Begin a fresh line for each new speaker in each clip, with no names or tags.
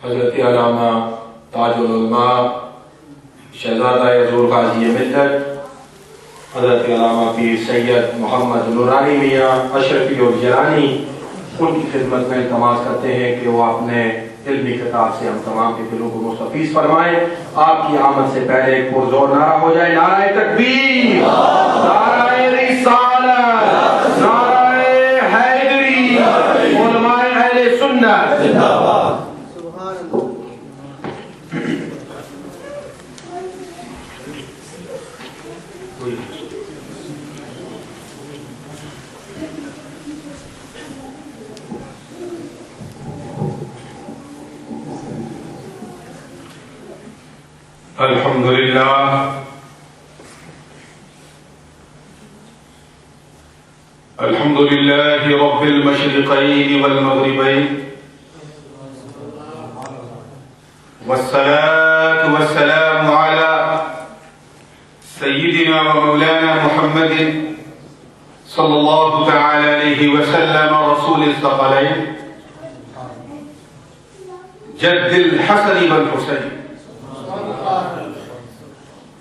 حضرت علامہ تاج العلماء شہزادہ ذو القاضی ملت حضرت علامہ پیر سید محمد نورانی میاں اشرفی اور جیلانی ان کی خدمت میں التماس کرتے ہیں کہ وہ اپنے علمی خطاب سے ہم تمام کے دلوں کو مستفیض فرمائیں۔ آپ کی آمد سے پہلے ایک پرزور نعرہ ہو جائے، نعرہ تکبیر، نعرہ رسالت، نعرہ حیدری، علماء اہل سنت زندہ باد۔ الحمد لله رب المشرقين والمغربين، والصلاة والسلام على سيدنا ومولانا محمد صلى الله تعالى عليه وسلم رسول الثقلين جد الحسن والحسين،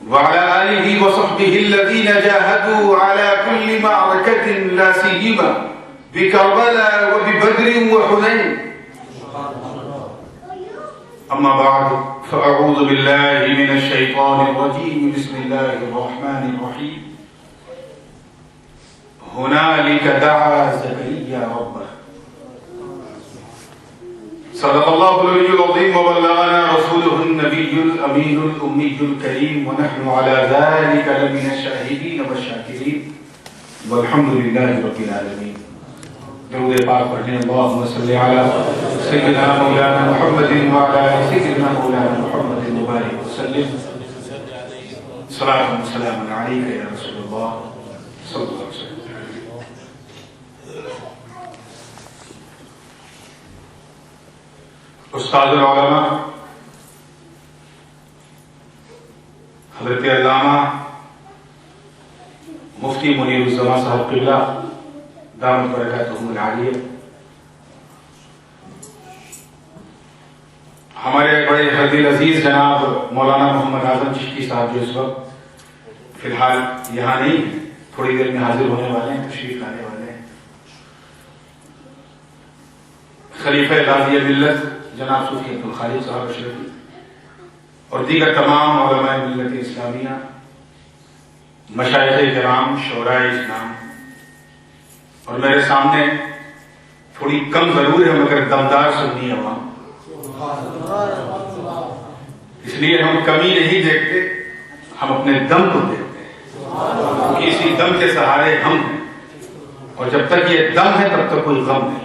وعلى آله وصحبه الذين جاهدوا على كل معركة لا سيما بكربلاء وببدر وحنين. أما بعد فأعوذ بالله من الشيطان الرجيم. بسم الله الرحمن الرحيم. هنالك دعا زكريا ربه. صدق الله العلي العظيم وبلغنا رسوله النبي الأمين الأمي الكريم، ونحن على ذلك لمن الشاهدين والشاكرين، والحمد لله رب العالمين. درود پاک پڑھنے اللهم صل على سيدنا مولانا محمد وعلى سيدنا مولانا محمد مبارك وسلم. صلاة وسلام عليك يا رسول الله صلى الله عليه وسلم. استاد العلماء حضرت علامہ مفتی منیر الزمان صاحب قبلہ دامت برکاتہم العالیہ، ہمارے بڑے حضرت عزیز جناب مولانا محمد اعظم چشتی صاحب جو اس وقت فی الحال یہاں نہیں ہیں، تھوڑی دیر میں حاضر ہونے والے ہیں، تشریف لانے والے ہیں، خلیفہ غازی ملت جناب صوفی عبدالخالق صاحب اشرفی اور دیگر تمام علماء ملت اسلامیہ، مشائخ کرام، شعراء اسلام، اور میرے سامنے تھوڑی کم ضرور ہے مگر دمدار سنی عوام، اس لیے ہم کمی نہیں دیکھتے، ہم اپنے دم کو دیکھتے ہیں، کہ اسی دم کے سہارے ہم ہیں، اور جب تک یہ دم ہے تب تک کوئی غم نہیں۔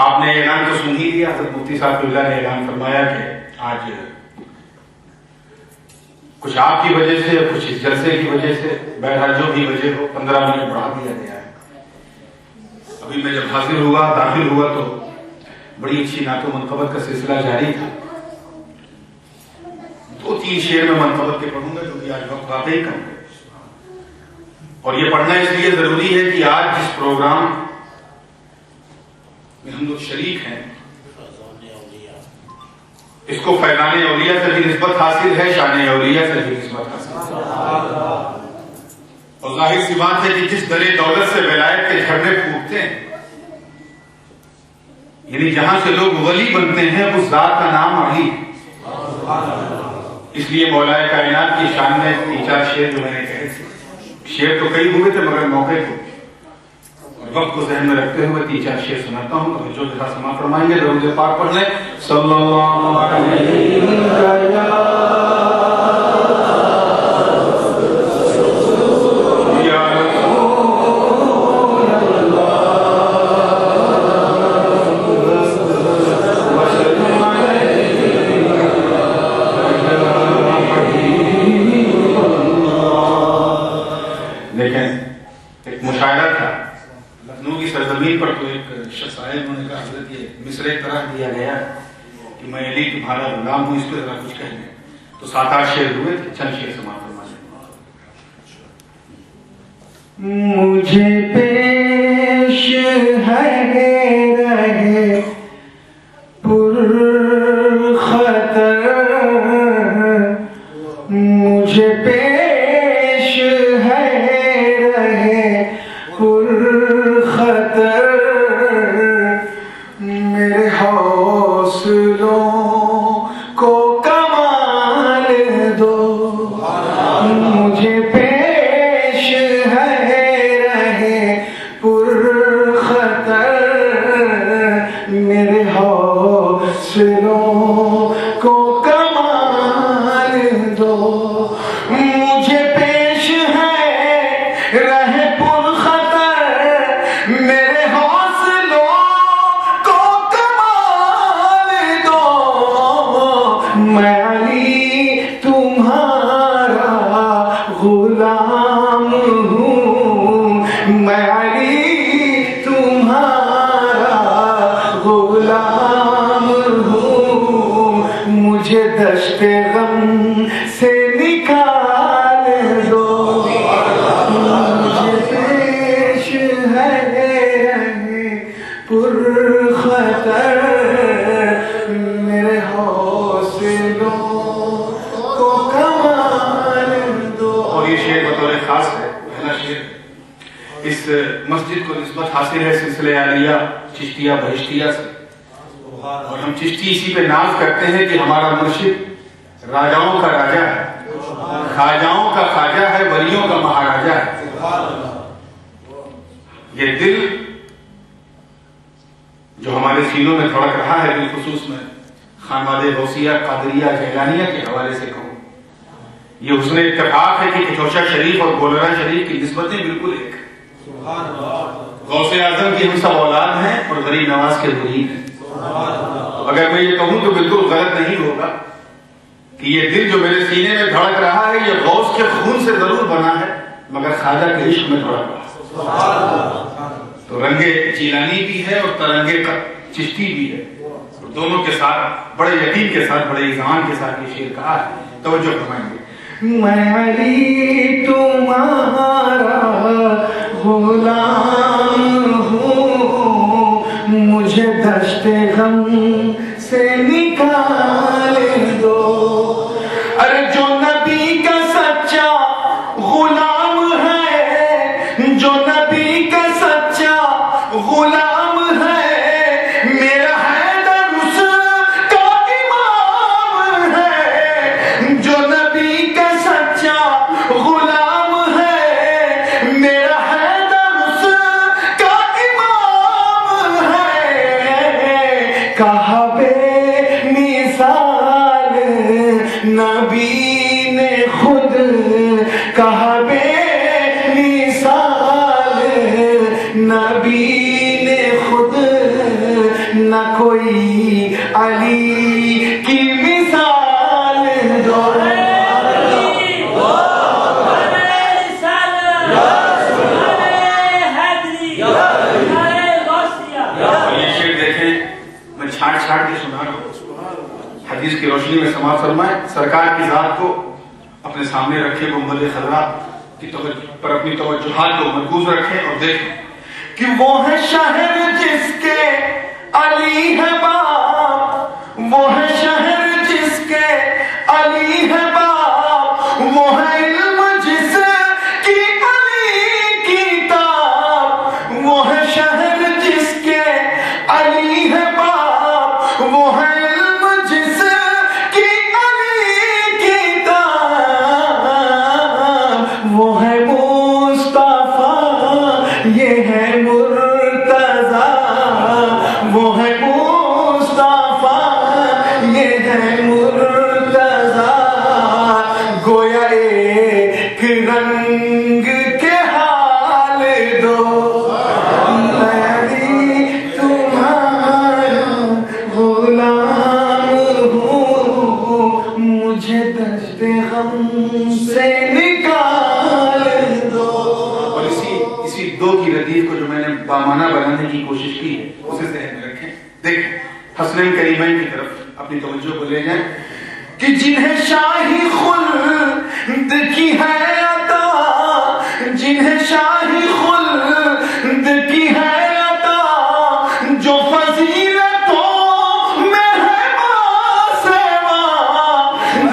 آپ نے اعلان تو سن ہی لیا، حضرت مفتی صاحب اللہ نے اعلان فرمایا کہ آج کچھ آپ کی وجہ سے، کچھ اس جلسے کی وجہ سے، بہرحال جو بھی وجہ ہو 15 منٹ بڑھا دیا گیا ہے۔ ابھی میں جب حاضر ہوا، داخل ہوا تو بڑی اچھی نعت و منقبت کا سلسلہ جاری تھا، 2-3 شعر میں منقبت کے پڑھوں گا کیونکہ آج وقت واقعی کم ہے، اور یہ پڑھنا اس لیے ضروری ہے کہ آج جس پروگرام میں ہم لوگ شریک ہیں اس کو فیضان اولیاء سے بھی نسبت حاصل ہے، شان اولیاء سے بھی نسبت حاصل ہے، اور ظاہر سی بات ہے کہ جس درے دولت سے ولایت کے جھرنے پھوٹتے ہیں، یعنی جہاں سے لوگ ولی بنتے ہیں اس ذات کا نام علی ہے۔ اس لیے مولا کائنات کی شان میں 3-4 شعر جو میں نے کہے تھے، شعر تو کئی ہوئے تھے مگر موقع کو وقت کو ذہن میں رکھتے ہوئے 3-4 شعر سناتا ہوں، اور جو جہاں سما فرمائیں گے درود پاک پڑھ لیں۔ صلی اللہ علیہ تمہارا غلام ہوں، اس کو ذرا کچھ کہنے، تو 7-8 شعر ہوئے تھے، چند شعر سماعت فرما لیں۔
مجھے پیش ہے میرے حوصلوں کو کمال دو، میں علی تمہارا غلام ہوں، میں علی تمہارا غلام ہوں، مجھے دشت غم سے نکال دو، مجھے پیش ہے پر خطر میرے حوصلوں کو کمال دو۔ اور یہ شعر بطور خاص ہے، پہلا شعر اس مسجد کو نسبت حاصل ہے سلسلہ عالیہ چشتیہ بہشتیہ سے، اور ہم چشتی اسی پہ ناز کرتے ہیں کہ ہمارا مرشد راجاؤں کا راجا ہے، خواجاؤں کا خواجہ ہے، ولیوں کا مہاراجا ہے۔ یہ دل جو ہمارے سینوں میں دھڑک رہا ہے، بالخصوص میں خانوادہ غوثیہ قادریہ جیلانیہ کے حوالے سے کہوں، یہ حسن اتفاق ہے کہ کچوشا شریف اور گولرا شریف کی نسبتیں بالکل ایک ہیں۔ غوث اعظم کی ہم سب اولاد ہیں اور غریب نواز کے مرید ہیں۔ اگر میں یہ کہوں تو بالکل غلط نہیں ہوگا کہ یہ دل جو میرے سینے میں دھڑک رہا ہے یہ غوث کے خون سے ضرور بنا ہے، مگر خواجہ کے عشق میں دھڑک رہا ہے۔ تو رنگے جیلانی بھی ہے اور ترنگے چشتی بھی ہے، اور دونوں کے ساتھ بڑے یقین کے ساتھ، بڑے اذعان کے ساتھ یہ شعر کہا ہے، توجہ فرمائیں گے۔ میں علی تمہارا غلام ہوں، مجھے دشت غم سے نکال دو، ارے جو نبی کا سچا غلام ہے، جو نبی کا سچا غلام ہے، میرا حیدر اس کا امام ہے، جو نبی کا سچا غلام ہے، میرا حیدر اس کا امام ہے، کہا بے مثال نبی نے خود، کہا بے مثال نبی نے خود، نہ کوئی علی کی مثال دو۔ چھاٹ چھاٹ کے سنا رہا ہوں، حدیث کی روشنی میں سماعت فرمائیں، سرکار کی ذات کو اپنے سامنے رکھے، گنبد خضرا کی پر اپنی توجہات کو مرکوز رکھیں اور دیکھیں کہ وہ ہے شہر جس کے علی ہے باپ، وہ ہے شہر جس کے علی ہے باپ، وہ ہے علم جس کی علی کتاب، وہ ہے شہر جس کے علی ہے باپ، وہ ہے علم جس کی علی کتاب، وہ ہے مصطفیٰ یہ ہے مرتضیٰ، وہ ہے مصطفیٰ یہ ہے مرتضیٰ، گویا ایک رنگ کے حال دو، مجھے دشت غم سے نکال دو۔ اور اسی دو کی ردیف کو جو میں نے بامانہ بنانے کی کوشش کی ہے اسے ذہن میں رکھیں، دیکھیں حسنین کریمین کی طرف اپنی توجہ کو لے جائیں کہ جنہیں شاہی خلد کی ہے عطا، جنہیں شاہی خلد کی ہے عطا، جو فضیلتوں میں ہے ماسوا،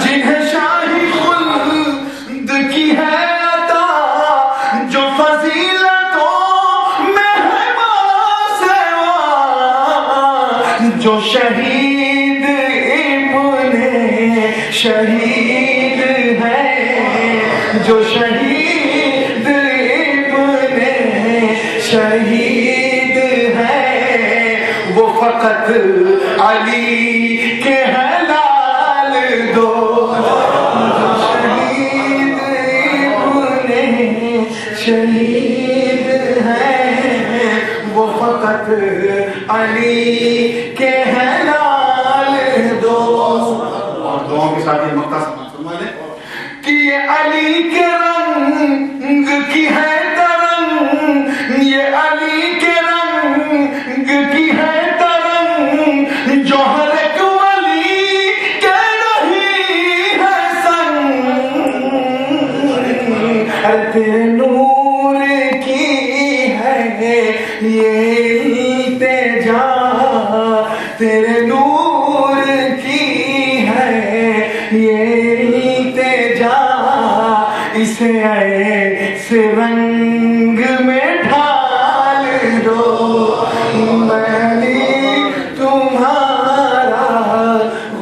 جنہیں شاہی خلد کی ہے عطا، جو فضیلتوں میں ہے ماسوا، جو شہید ابن شہید ہے، جو شہید ابن شہید ہے، وہ فقط علی کے ہے لال دو، جو شہید ابن شہید ہے، وہ فقط علی کے ہیں لال دو. اور دعاؤں کے ساتھ یہ مقطع سماعت فرما لیں کہ یہ علی کے رنگ کی ہے ترنگ، یہ علی کے رنگ کی ہے ترنگ، جو ہر ایک ولی کے رہی ہے سنگ. تیرے نور کی ہے یہ التجا، تیرے نور کی ہے یہ التجا، اسے ایسے رنگ میں ڈھال دو. میں تمہارا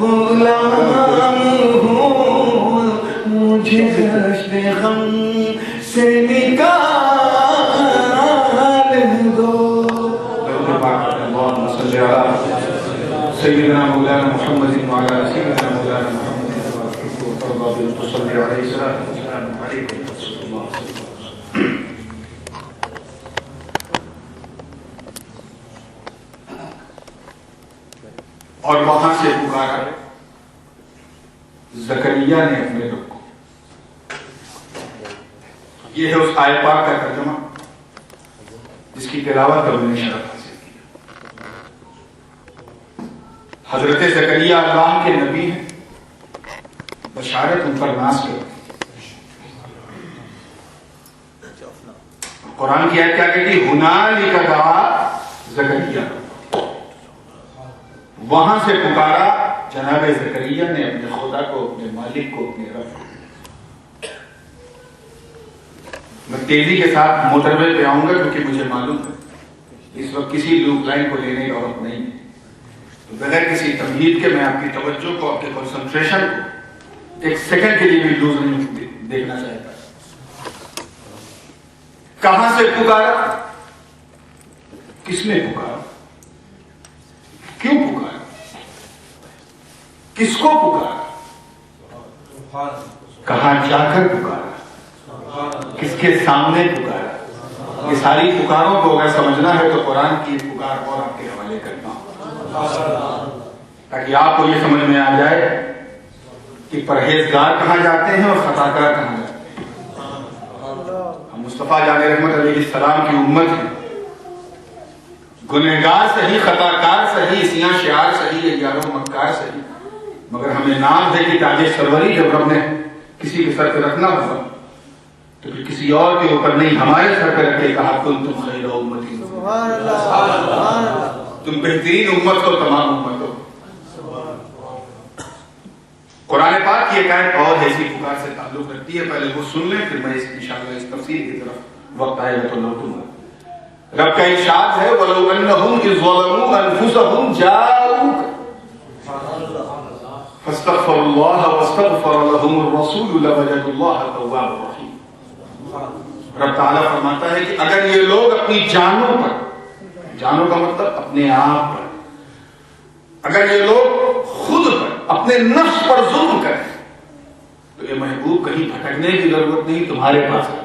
غلام ہوں، مجھے دشت غم سے نکال دو. اللهم صل على سيدنا مولانا محمد وعلى سيدنا مولانا محمد وترضى بأن تصلي عليه السلام عليكم ورحمة الله. اور وہاں سے پکارا زکریا نے اپنے رب کو. یہ ہے اس آیت پاک کا ترجمہ جس کی تلاوت ہم نے شرف حاصل کی. حضرت زکریا اللہ کے نبی ہیں، بشارت ان پر ناز کے. قرآن کی آیت کیا کہتی؟ ہنالک دعا زکریا، وہاں سے پکارا جناب زکریا نے اپنے خدا کو، اپنے مالک کو، اپنے رب کو. میں تیزی کے ساتھ موٹروے پہ آؤں گا کیونکہ مجھے معلوم ہے اس وقت کسی لوپ لائن کو لینے کا وقت نہیں ہے. تو بغیر کسی تمہید کے میں آپ کی توجہ کو، آپ کے کنسنٹریشن کو ایک سیکنڈ کے لیے بھی لوز نہیں دیکھنا چاہتا. کہاں سے پکارا؟ کس نے پکارا؟ کیوں پکارا؟ کس کو پکارا؟ کہاں جا کر پکارا؟ کس کے سامنے پکارا؟ یہ ساری پکاروں کو اگر سمجھنا ہے تو قرآن کی پکار اور آپ کے حوالے کرنا، تاکہ آپ کو یہ سمجھ میں آ جائے کہ پرہیزگار کہاں جاتے ہیں اور خطاکار کہاں جاتے ہیں. ہم مصطفیٰ جان رحمت علیہ السلام کی امت ہیں، گنہگار صحیح، خطاکار صحیح، سیاہ شعار صحیح، یارو مکار صحیح، مگر ہمیں نام ہے کہ تاج سروری جب رب نے کسی کے سر پہ رکھنا ہوا تو پھر کسی اور کے اوپر نہیں، ہمارے سر پہ رکھ کے کہا کنتم خیر امت، تم بہترین امت ہو تمام امتوں. قرآن پاک کی ایک آیت اور ایسی پکار سے تعلق رکھتی ہے، پہلے وہ سن لیں پھر میں انشاءاللہ اس تفسیر کی طرف وقت آئے گا تو لوٹوں گا. رب کا ارشاد ہے وَلَوْ أَنَّهُمْ إِذْ ظَلَمُوا أَنفُسَهُمْ جَاءُوكَ فَاسْتَغْفَرُوا اللَّهَ وَاسْتَغْفَرَ لَهُمُ الرَّسُولُ لَوَجَدُوا اللَّهَ تَوَّابًا رَحِيمًا. رب تعالیٰ فرماتا ہے کہ اگر یہ لوگ اپنی جانوں پر، جانوں کا مطلب اپنے آپ پر، اگر یہ لوگ خود پر، اپنے نفس پر ظلم کریں تو یہ محبوب کہیں بھٹکنے کی ضرورت نہیں، تمہارے پاس ہے.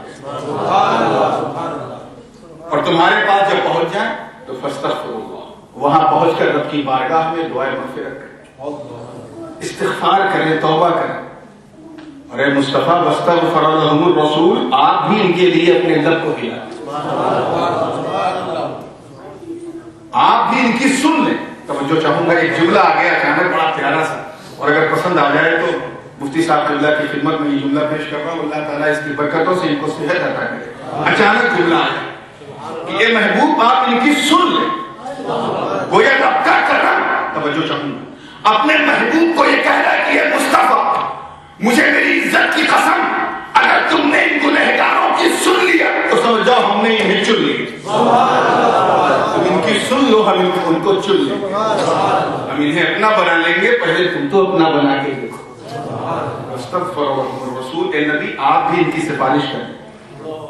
اور تمہارے پاس جب پہنچ جائیں تو فاستغفر اللہ، وہاں پہنچ کر رب کی بارگاہ میں دعائے مغفرت کریں، استغفار کریں، توبہ کریں. اور اے مصطفیٰ واستغفر لهم الرسول، آپ بھی ان کے لیے اپنے لب کو ہلائیں، آپ بھی ان کی سن لیں. توجہ چاہوں گا، ایک جملہ آ گیا اچانک بڑا پیارا سا، اور اگر پسند آ جائے تو مفتی صاحب قبلہ کی خدمت میں یہ جملہ پیش کر رہا ہوں. اللہ تعالیٰ اس کی برکتوں سے ان کو صحت عطا کرے. اچانک جملہ آیا کہ اے محبوب آپ ان کی سن لیں. گویا رب کا کرم، توجہ چاہوں گا، اپنے محبوب کو یہ کہہ رہا ہے کہ اے مصطفیٰ مجھے میری عزت کی قسم، اگر تم نے ان گنہگاروں کی سن لیا تو سمجھ جاؤ ہم نے انہیں چن لی. تم ان کی سن لو، ہم ان کو چن لیں گے، ہم انہیں اپنا بنا لیں گے. پہلے تم تو اپنا بنا کے دیکھو. استغفر الرسول، اے نبی آپ بھی ان کی سفارش کریں،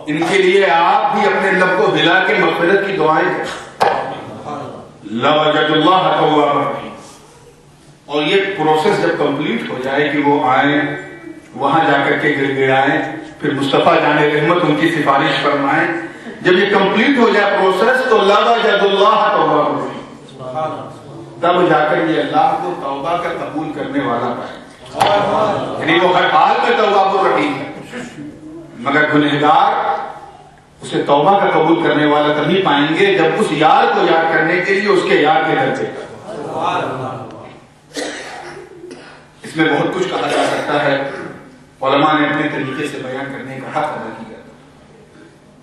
ان کے لیے آپ بھی اپنے لب کو ہلا کے مغفرت کی دعائیں کریں. لَوَجَدُوا اللَّهَ تَوَّابًا رَحِيمًا. اور یہ پروسیس جب کمپلیٹ ہو جائے کہ وہ آئیں، وہاں جا کر کے گر گڑائیں، پھر مصطفیٰ جان رحمت ان کی سفارش فرمائیں، جب یہ کمپلیٹ ہو جائے پروسیس تو لَوَجَدُوا تب جا کر یہ اللہ کو توبہ کا قبول کرنے والا پائے. یعنی وہ ہر حال میں توبہ کو رحیم ہے، مگر گنہگار اسے توبہ کا قبول کرنے والا تبھی پائیں گے جب اس یار کو یاد کرنے کے لیے اس کے یار کے گھر پہ. اس میں بہت کچھ کہا جا سکتا ہے، علماء نے اپنے طریقے سے بیان کرنے کا حق ادا کیا.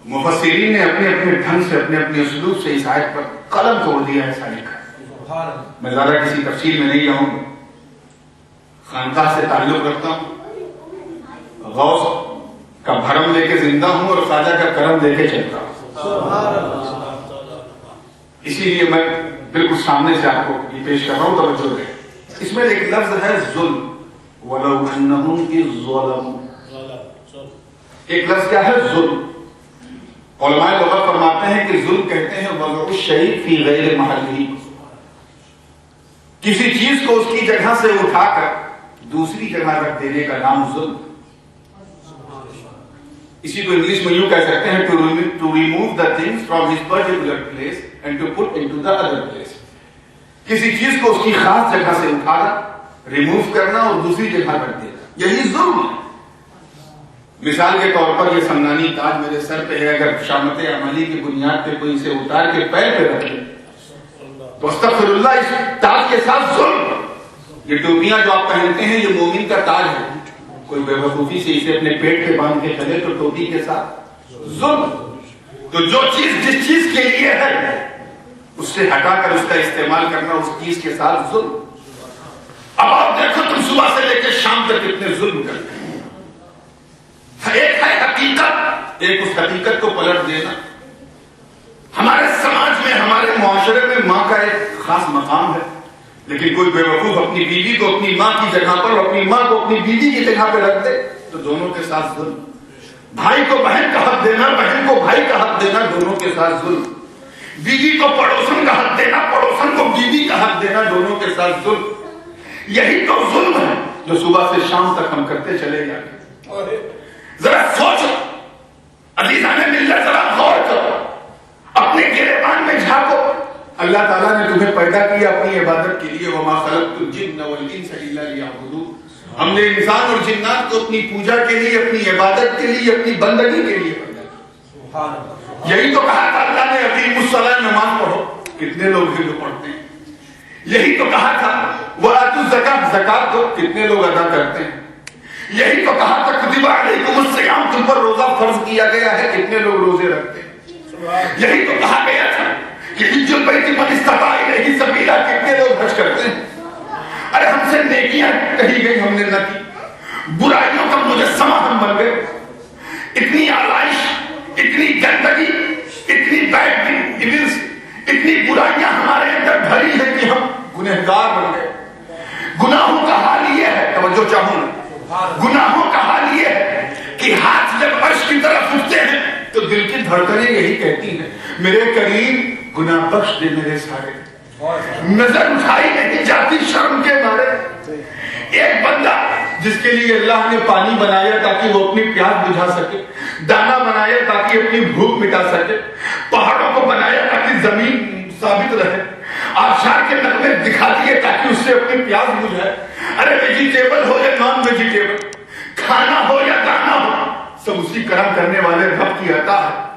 مفسرین نے اپنے اپنے ڈھنگ سے اپنے اپنے اسلوب سے اس آیت پر قلم توڑ دیا ہے ساری کا. میں زیادہ کسی تفصیل میں نہیں جاؤں گا. خانقاہ سے تعلق رکھتا ہوں، غوث کا بھرم لے کے زندہ ہوں اور خواجہ کا کرم لے کے چلتا ہوں. اسی لیے میں بالکل سامنے سے آپ کو یہ پیش کر رہا ہوں، توجہ دیں. اس میں ایک لفظ ہے ظلم، وَلَوْ أَنَّهُمْ إِذْ ظَلَمُوا. ایک لفظ کیا ہے؟ ظلم. علماء لغت فرماتے ہیں کہ ظلم کہتے ہیں وضع الشیء فی غیر محلہ، کسی چیز کو اس کی جگہ سے اٹھا کر دوسری جگہ رکھ دینے کا نام ظلم. اسی کو انگلش میں یوں کہہ سکتے ہیں to remove the things from his particular place and to put into the other place. کسی چیز کو اس کی خاص جگہ سے اٹھانا، ریموو کرنا اور دوسری جگہ رکھ دینا، یہی ظلم ہے. مثال کے طور پر یہ سمنانی تاج میرے سر پہ ہے، اگر شامت عملی کی بنیاد پہ کوئی اسے اتار کے پیر پہ رکھ لے تو استغفر اللہ، اس تاج کے ساتھ ظلم. یہ ٹوپیاں جو آپ پہنتے ہیں یہ مومن کا تاج ہے. کوئی بے وقوفی سے اسے اپنے پیٹ پہ باندھ کے چلے تو ٹوپی کے ساتھ ظلم. تو جو چیز جس چیز کے لیے ہے اس سے ہٹا کر اس کا استعمال کرنا اس چیز کے ساتھ ظلم. اب آپ دیکھو تم صبح سے لے کے شام تک کتنے ظلم کرتے ہیں. ایک ہے حقیقت، ایک اس حقیقت کو پلٹ دینا. ہمارے سماج میں، ہمارے معاشرے میں ماں کا ایک خاص مقام ہے، لیکن کوئی بے وقوف اپنی بیوی کو اپنی ماں کی جگہ پر اور اپنی ماں کو اپنی بیوی کی جگہ پہ رکھ دے تو دونوں کے ساتھ ظلم. بھائی کو بہن کا حق دینا، بہن کو بھائی کا حق دینا، دونوں کے ساتھ ظلم. بیوی کو پڑوسن کا حق دینا، پڑوسن کو بیوی کا حق دینا، دونوں کے ساتھ ظلم. یہی تو ظلم ہے جو صبح سے شام تک ہم کرتے چلے جاتے. ذرا سوچو عزیزان ملت، ذرا غور کرو، اپنے گریبان میں جھانکو. اللہ تعالیٰ نے تمہیں پیدا کیا اپنی عبادت کے لیے. وما خلقت الجن والانس الا لیعبدون. ہم نے انسان اور جنات کو اپنی پوجا کے لیے، اپنی عبادت کے لیے، اپنی بندگی کے لیے پیدا کیا. یہی تو کہا تھا اللہ نے اقیموا الصلاۃ، نماز پڑھو. کتنے لوگ ہیں جو پڑھتے ہیں؟ یہی تو کہا تھا وآتوا الزکاۃ، زکات دو. کتنے لوگ ادا کرتے ہیں؟ یہی تو کہا تھا کتب علیکم الصیام، تم پر روزہ فرض کیا گیا ہے. کتنے لوگ روزے رکھتے ہیں؟ یہی تو کہا گیا تھا کہ حج البیت من استطاع الیہ سبیلا. کتنے لوگ حج کرتے ہیں؟ ارے ہم سے نیکیاں کہی گئی، ہم نے نہ کی. برائیوں کا مجسمہ ہم بن گئے. اتنی آلائش، اتنی گندگی، اتنی بیڈ ایونٹس، اتنی برائیاں ہمارے اندر بھری ہے کہ ہم گنہگار بن گئے. گناہوں کا حال یہ ہے، توجہ چاہوں گا، گناہوں کا حال یہ ہے کہ ہاتھ جب عرش کی طرف اٹھتے ہیں تو دل کی دھڑکنیں یہی کہتی ہیں میرے کریم گناہ بخش دے میرے سارے. نظر اٹھائی نہیں جاتی شرم کے مارے. ایک بندہ جس کے لیے اللہ نے پانی بنایا تاکہ وہ اپنی پیاس بجھا سکے، دانا بنایا تاکہ اپنی بھوک مٹا سکے، پہاڑوں کو بنایا تاکہ زمین ثابت رہے، آبشار کے نغمے دکھا دیے تاکہ اس سے اپنی پیاس بجھائے. ارے ویجیٹیبل ہو یا نان ویجیٹیبل، کھانا ہو یا دانا ہو، سب اسی کرم کرنے والے رب کی عطا ہے.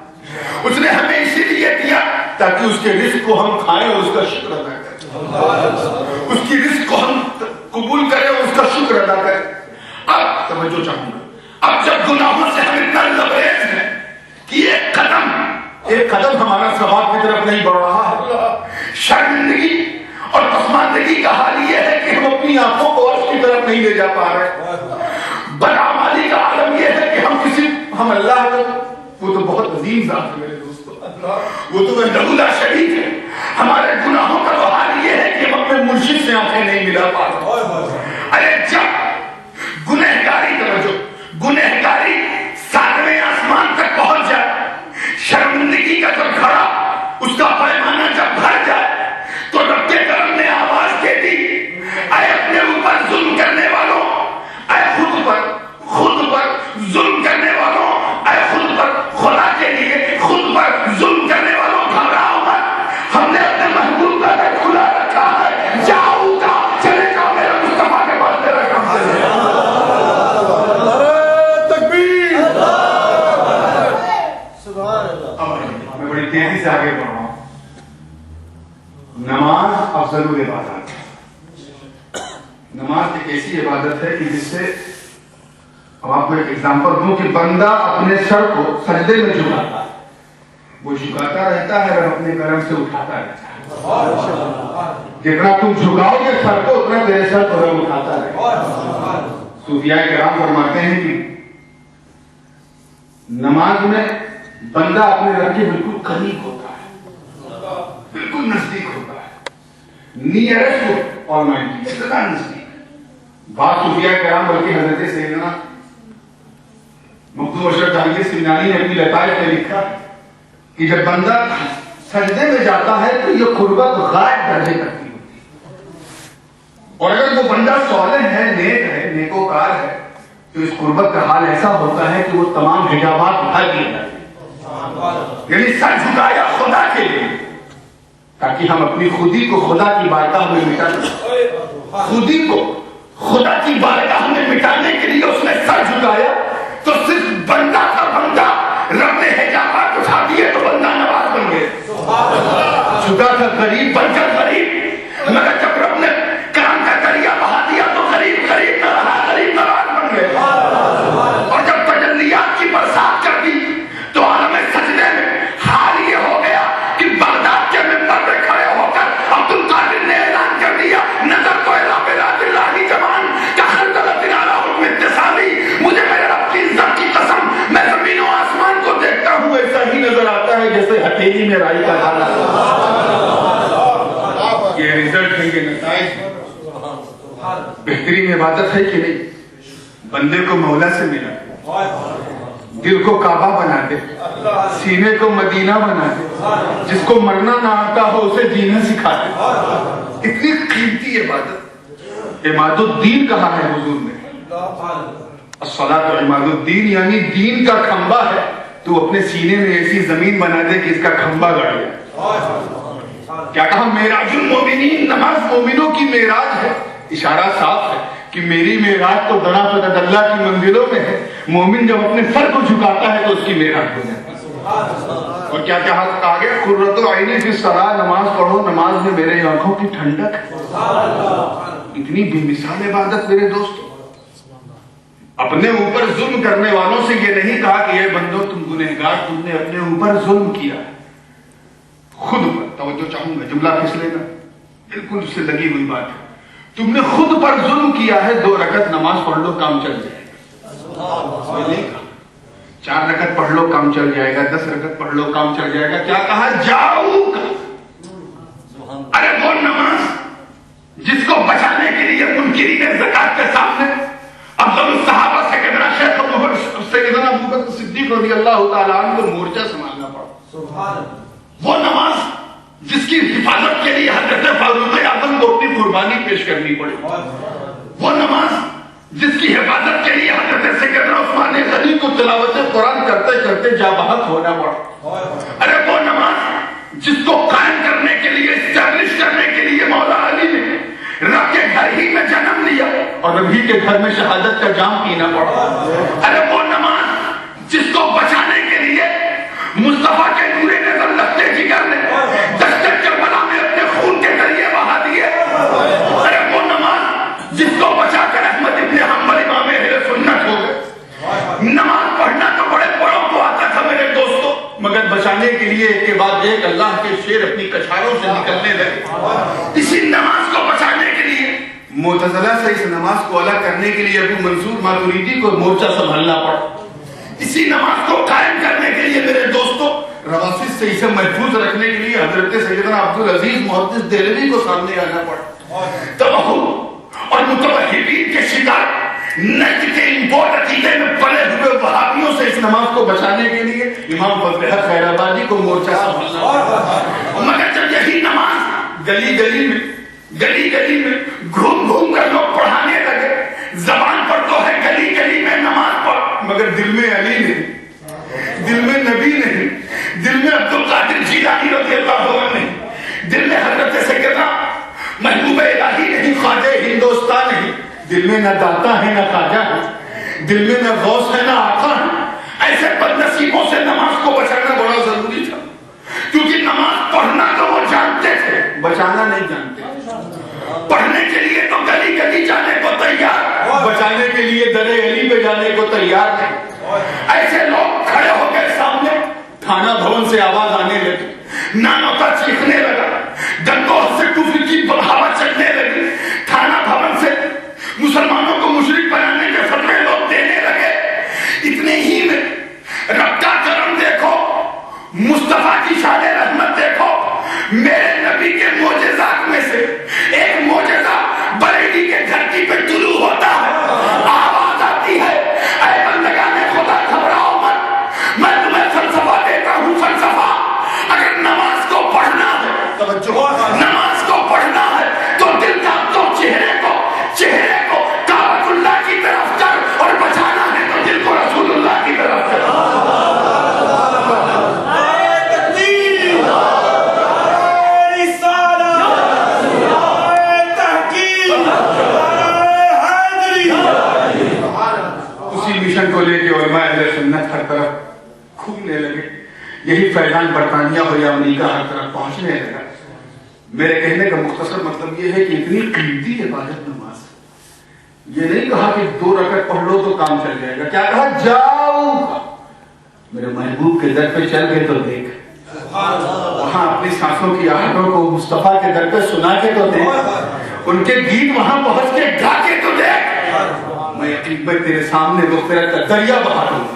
اس نے ہمیں اسی لیے دیا تاکہ اس کے رزق کو ہم کھائیں اور اس کا شکر ادا کریں. اس کی رزق کو ہم قبول کریں اور اس کا شکر ادا کریں. اب توجہ چاہوں گا، اب جب گناہوں سے ہم اتنا لبریز ہیں کہ ایک قدم ہمارا ثواب کی طرف نہیں بڑھ رہا ہے. شرمندگی اور پسماندگی کا حال یہ ہے کہ ہم اپنی آنکھوں کو عرش کی طرف نہیں لے جا پا رہے. بدعمالی کا عالم یہ ہے کہ ہم اللہ کو، وہ تو بہت عظیم ذات ہے میرے دوستو، وہ تو وحدہ لا شریک ہے. ہمارے گناہوں کا تو حال یہ ہے کہ ہم اپنے مرشد سے آنکھیں نہیں ملا پا رہے. ارے جب گنہگاری، توجہ، گنہگاری 7ویں آسمان تک پہنچ جائے، شرمندگی کا جب گھڑا، اس کا پیمانہ جب بھر جائے تو رب کے کرم نے آواز دے دی، اے اپنے اوپر ظلم کرنے والوں، اے خود پر ظلم کرنے والوں، اے خود پر، خدا کے لیے خود پر ظلم کرنے والوں، گھبراؤ مت. ہم نے اپنے محبوب کا گھر کھلا رکھا ہے، نماز افضل العبادات ہے. نماز ایک ایسی عبادت ہے کہ جس سے اب آپ کو ایک ایگزامپل دوں کہ بندہ اپنے سر کو سجدے میں جھکاتا ہے, وہ جھکاتا رہتا ہے اور اپنے کرم سے اٹھاتا رہتا ہے. جتنا تم جھکاؤ گے سر کو اتنا تیرے سر کو اٹھاتا رہے گا. صوفیاء کرام فرماتے ہیں کہ نماز میں بندہ اپنے رب کے بالکل قریب ہوتا ہے, بالکل نزدیک ہوتا ہے, نیئرسٹ آلمائٹی, اتنا نزدیک. بات صوفیاء کرام بلکہ حضرت سیدنا مخدوم اشرف جہانگیر سمنانی نے اپنی لطائف میں لکھا کہ جب بندہ سجدے میں جاتا ہے تو یہ قربت غائب درجے کرتی ہوتی ہے, اور اگر وہ بندہ صالح ہے, نیک ہے, نیکوکار ہے, تو اس قربت کا حال ایسا ہوتا ہے کہ وہ تمام حجابات اٹھا دیے جاتے ہیں. یعنی سر جھکایا خدا کے لیے تاکہ ہم اپنی خودی کو خدا کی بارگاہ میں مٹا دیں. خودی کو خدا کی بارگاہ میں مٹانے کے لیے اس نے سر جھکایا تو صرف بندہ تھا بندہ, رب نے حجابات اٹھا دیے تو بندہ نواز بن گئے. جھکا تھا غریب بن کر غریب, مگر جب رب نے کرم کا دریا بہا دیا تو غریب غریب نہ رہا, غریب نواز بن گئے. اور جب تجلیات کی برسات کر دی تو عالم سجدے میں حال یہ ہو گیا کہ بغداد کے منبر پہ کھڑے ہو کر عبد القادر نے اعلان کر دیا, نظر تو الی بلاد اللہ جمان کا خلدلت علی حکم اتصالی, مجھے میرے رب کی عزت کی قسم میں زمین و آسمان کو دیکھتا ہوں ایسا ہی نظر آتا ہے جیسے ہتھیلی میں رائی کا دانا. یہ رزلٹ ہے, یہ نتائج. بہترین عبادت ہے کہ نہیں؟ بندے کو مولا سے ملا, دل کو کعبہ بنا دے, سینے کو مدینہ بنا دے, جس کو مرنا نہ آتا ہو اسے جینا سکھا دے. اتنی قیمتی عبادت. عماد الدین کہا ہے حضور نے, الصلاۃ عماد الدین, یعنی دین کا کھمبا ہے. تو اپنے سینے میں ایسی زمین بنا دے کہ اس کا کھمبا گڑ جائے. کیا کہا؟ معراج المومنین, نماز مومنوں کی معراج ہے. اشارہ صاف ہے کہ میری معراج تو دنا فتح اللہ کی منزلوں میں ہے. مومن جب اپنے سر کو جھکاتا ہے تو اس کی معراج ہو جاتی ہے. اور کیا کہا گیا؟ قرۃ عینی فی الصلاۃ, نماز پڑھو, نماز میں میرے آنکھوں کی ٹھنڈک ہے. اتنی بے مثال عبادت میرے دوستو. اپنے اوپر ظلم کرنے والوں سے یہ نہیں کہا کہ اے بندو تم گنہگار, تم نے اپنے اوپر ظلم کیا خود پر. توجہ چاہوں گا, جملہ پھس لینا, بالکل اس سے لگی ہوئی بات ہے. تم نے خود پر ظلم کیا ہے, 2 رکعت نماز پڑھ لو کام چل جائے گا. 4 رکعت پڑھ لو کام چل جائے گا, 10 رکعت پڑھ لو کام چل جائے گا. کیا کہا؟ جاؤ. ارے وہ نماز جس کو بچانے کے لیے منکرین زکات کے سامنے افضل الصحابہ سیدنا شیخ سیدنا ابوبکر صدیق رضی اللہ تعالیٰ عنہ کو مورچہ سنبھالنا پڑا. وہ نماز جس کی حفاظت کے لیے حضرت فاروق اعظم کو اپنی قربانی پیش کرنی پڑی. وہ نماز جس کی حفاظت کے لیے حضرت سیدنا عثمان غنی کو تلاوت قرآن کرتے کرتے جاں بحق ہونا پڑا. ارے وہ نماز جس کو قائم کرنے کے لیے, اسٹیبلش کرنے کے لیے مولا علی نے رب کے گھر ہی میں جنم لیا اور رب ہی کے گھر میں شہادت کا جام پینا پڑا. ارے وہ نماز جس کو بچانے کے لیے مصطفیٰ کے نور نظر لگتے جگر نے دشت کربلا میں اپنے خون کے ذریعے بہا دیے. ارے وہ نماز جس کو بچا کر احمد ابن حنبل امام اہل سنت ہو گئے. نماز پڑھنا تو بڑے بڑوں کو آتا تھا میرے دوستوں, مگر بچانے کے لیے ایک کے بعد ایک اللہ کے شیر اپنی کچھاروں سے نکلنے لگے. اسی نماز کو بچانے کے لیے معتزلہ سے اس نماز کو الگ کرنے کے لیے ابو منصور ماتریدی کو مورچہ سنبھالنا پڑا. اسی نماز کو قائم کرنے کے لیے میرے دوستوں روافض سے اسے محفوظ رکھنے کے لیے حضرت سیدنا عبدالعزیز محدث دہلوی کو سامنے آنا پڑا. توہم اور متوحدین کے شکار نجد کے امپورٹ عقیدے میں پلے ہوئے وہابیوں سے اس نماز کو بچانے کے لیے امام فضل حق خیر آبادی کو مورچہ سنبھالنا. مگر جب یہی نماز گلی گلی میں گھوم گھوم کر لوگ پڑھانے لگے, زبان پر تو ہے گلی گلی میں نماز پڑھ, مگر دل میں علی نہیں, دل میں نبی نہیں, دل میں عبد القادر جیلانی رضی اللہ عنہ نہیں, دل میں حضرت سیدنا محبوب الہی نہیں, خواجہ ہندوستان نہیں. دل میں نہ داتا ہے نہ خواجہ ہے, دل میں نہ غوث ہے نہ آقا ہے. ایسے بدنصیبوں سے نماز کو بچانا بڑا ضروری تھا, کیونکہ نماز پڑھنا تو وہ جانتے تھے, بچانا بچانے کے لیے در علی پہ جانے کو تیار نہیں. ایسے لوگ کھڑے ہو گئے سامنے. تھانہ بھون سے آواز آنے لگی, نانوں کا چیخنے لگا, گنگوہ سے کفر کی ہوا چلنے لگی. تھانہ بھون سے مسلمانوں کو مشرک بنانے کے فتوے لوگ دینے لگے. اتنے ہی میں رب کا کرم دیکھو, مصطفیٰ کی شان رحمت دیکھو. میرے نبی کے معجزات میں سے ایک معجزہ بریلی کے دھرتی پہ طلوع ہوتا ہے. آواز آتی ہے, اے بندگان خدا گھبراؤ مت, میں تمہیں فلسفہ دیتا ہوں. فلسفہ اگر نماز کو پڑھنا ہے, نماز کو پڑھنا ہے تو دل کا تو چہرے کو کعبۃ اللہ کی طرف کر, اور بچانا ہے تو دل کو رسول اللہ کی طرف کر. مشن کو لے کے علماء اہل سنت ہر طرف گھومنے لگے. یہی فیضان برطانیہ ہو یا امریکہ ہر طرف پہنچنے لگا. میرے کہنے کا مختصر مطلب یہ ہے کہ اتنی قیمتی عبادت نماز, یہ نہیں کہا کہ 2 رکعت پڑھ لو تو کام چل جائے گا. کیا کہا؟ جاؤ میرے محبوب کے در پہ چل کے تو دیکھ, وہاں اپنی سانسوں کی آہٹوں کو مصطفیٰ کے در پہ سنا کے تو دیکھ, ان کے گیت وہاں پہنچ کے گا کے تو دیکھ. میں یقین تیرے سامنے مغفرت کا دریا بہا دوں گا.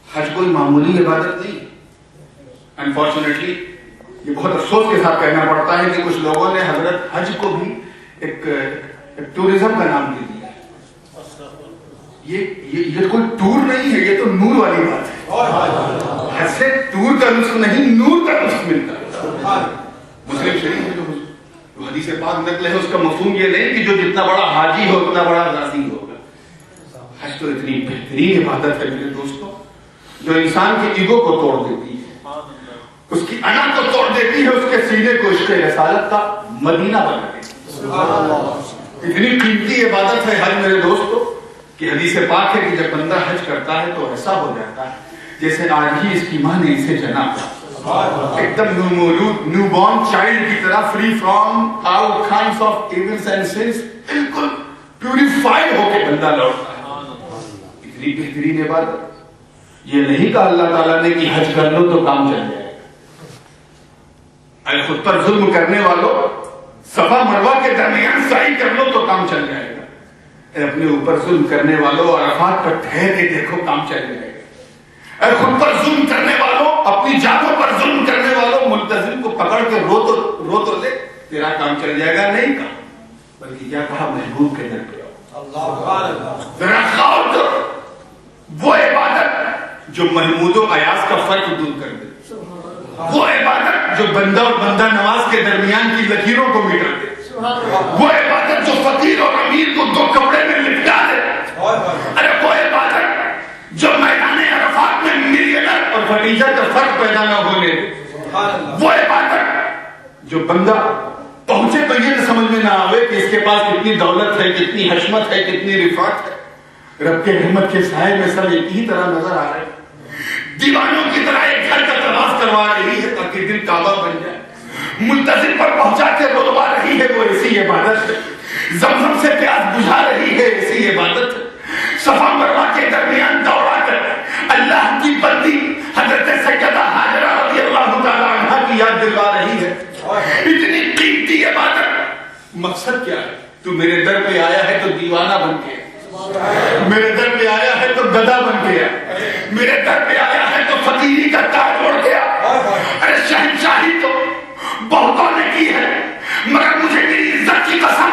حج کوئی معمولی عبادت نہیں. انفارچونیٹلی یہ بہت افسوس کے ساتھ کہنا پڑتا ہے کہ کچھ لوگوں نے حضرت حج کو بھی ایک ٹورزم کا نام دے دیا. یہ کوئی ٹور نہیں ہے, یہ تو نور والی بات ہے. حج سے ٹور کا لطف نہیں, نور کا لطف ملتا ہے. مسلم شریف میں جو حدیث پاک نقل ہے اس کا مفہوم یہ نہیں کہ جو جتنا بڑا حاجی ہو اتنا بڑا غازی ہوگا. حج تو اتنی بہترین عبادت ہے میرے دوستوں, جو انسان کے ایگو کو توڑ دیتی ہے, اس کی انا کو توڑ دیتی ہے, اس کے سینے کو عشق رسالت کا مدینہ بنا دیتی ہے. اتنی قیمتی عبادت ہے حج میرے دوستوں کہ حدیث پاک ہے کہ جب بندہ حج کرتا ہے تو ایسا ہو جاتا ہے جیسے آج ہی اس کی ماں نے اسے جنا, ایک دم نومولود نیو بورن چائلڈ کی طرح, free from all kinds of Evans and since, بالکل پیوریفائڈ ہو کے بندہ لوٹتا ہے. اتنی بہترین عبادت. یہ نہیں کہا اللہ تعالیٰ نے کہ حج کر لو تو کام چل جائے گا. اے خود پر ظلم کرنے والوں, صفا مروہ کے درمیان سعی کر لو تو کام چل جائے گا. اے اپنے اوپر ظلم کرنے والوں, عرفات پر ٹھہر کے دیکھو کام چل جائے گا. اے خود پر ظلم کرنے والوں, اپنی جانوں پر ظلم کرنے والوں, ملتزم کو پکڑ کے رو تو لے, تیرا کام چل جائے گا. نہیں کہا, بلکہ کیا کہا؟ محبوب کے در پہ آؤ. ذرا غور کرو, وہ عبادت جو محمود و ایاز کا فرق دور کر دے, وہ عبادت جو بندہ اور بندہ نواز کے درمیان کی لکیروں کو مٹا دے, وہ عبادت جو فقیر اور امیر کو 2 کپڑے میں لپٹا دے. ارے وہ عبادت جو میدان عرفات میں ملینر اور بھتیجا کا فرق پیدا نہ ہونے دے. وہ عبادت جو بندہ پہنچے تو یہ سمجھ میں نہ آوے کہ اس کے پاس کتنی دولت ہے, کتنی حشمت ہے, کتنی رفعت ہے. رب کے رحمت کے سائے میں سب ایک ہی طرح نظر آ رہے ہیں. دیوانوں کی طرح ایک گھر کا طواف کروا رہی ہے تاکہ دل کعبہ بن جائے. ملتزم پر پہنچا کے رولا رہی ہے, وہ ایسی عبادت ہے. زمزم سے پیاس بجھا رہی ہے, ایسی عبادت ہے. صفا مروہ کے درمیان دوڑا کر اللہ کی بندی حضرت سیدہ ہاجرہ رضی اللہ تعالی عنہا کی یاد دلوا رہی ہے. اتنی قیمتی عبادت. مقصد کیا ہے؟ تو میرے در پہ آیا ہے تو دیوانہ بن کے, میرے در پہ آیا ہے تو گدا بن گیا, میرے در پہ آیا ہے تو فقیری کا تاج اڑ گیا. ارے شہنشاہی تو بہتوں نے کی ہے, مگر مجھے میری عزت کی قسم,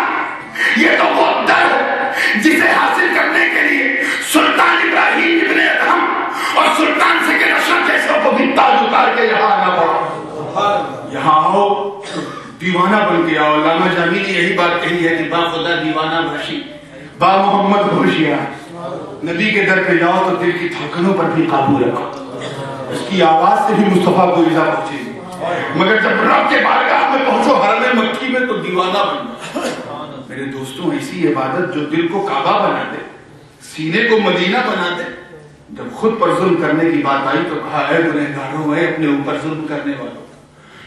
یہ تو وہ در ہے جسے حاصل کرنے کے لیے سلطان ابراہیم ابن ادہم اور سلطان سکر اشرف جیسوں کو بھی تاج اتار کے یہاں آنا پڑا. یہاں آؤ, دیوانہ بن کے آؤ. علامہ جامی نے یہی بات کہی ہے کہ با خدا دیوانہ باشی, با محمد ہوشیار. نبی کے در پہ جاؤ تو دل کی دھڑکنوں پر بھی قابو رکھو, اس کی آواز سے بھی مصطفیٰ کو ایذا پہنچے گی. مگر جب رب کے بارگاہ میں پہنچو حرم مکی میں تو دیوانہ بن جاؤ. میرے دوستوں, ایسی عبادت جو دل کو کعبہ بنا دے, سینے کو مدینہ بنا دے. جب خود پر ظلم کرنے کی بات آئی تو کہا, اے گنہگاروں, اے اپنے اوپر ظلم کرنے والوں,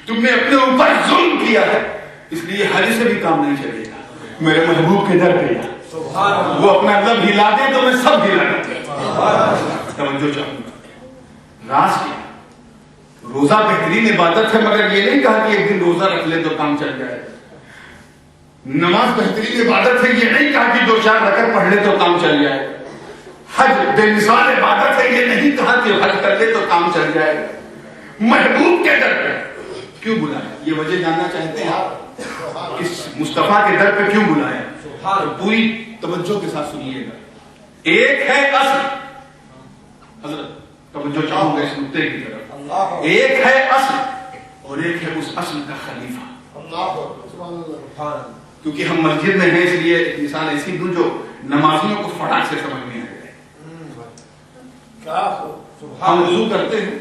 تم نے اپنے اوپر ظلم کیا ہے, اس لیے حج سے بھی کام نہیں چلے گا. میرے محبوب کے در پہ جا، وہ اپنا لب ہلا دے تو میں سب ہلا دوں۔ توجہ چاہوں گا، راز کیا؟ روزہ بہترین عبادت ہے، مگر یہ نہیں کہا کہ ایک دن روزہ رکھ لے تو کام چل جائے۔ نماز بہترین عبادت ہے، یہ نہیں کہا کہ 2-4 رکعت پڑھ لے تو کام چل جائے۔ حج بے مثال عبادت ہے، یہ نہیں کہا کہ حج کر لے تو کام چل جائے۔ محبوب کے در پہ کیوں بلایا؟ یہ وجہ جاننا چاہتے ہیں آپ؟ اس مصطفیٰ کے در پہ کیوں بلایا؟ پوری توجہ کے ساتھ سنیے گا۔ ایک ہے اصل، حضرت توجہ چاہوں گا اس نقطے کی طرف، ایک ہے اصل اور ایک ہے اس اصل کا خلیفہ۔ کیونکہ ہم مسجد میں ہیں اس لیے ایک مثال ایسی دوں جو نمازیوں کو فٹاک سے سمجھ میں آ جائے۔ ہم وضو کرتے ہیں،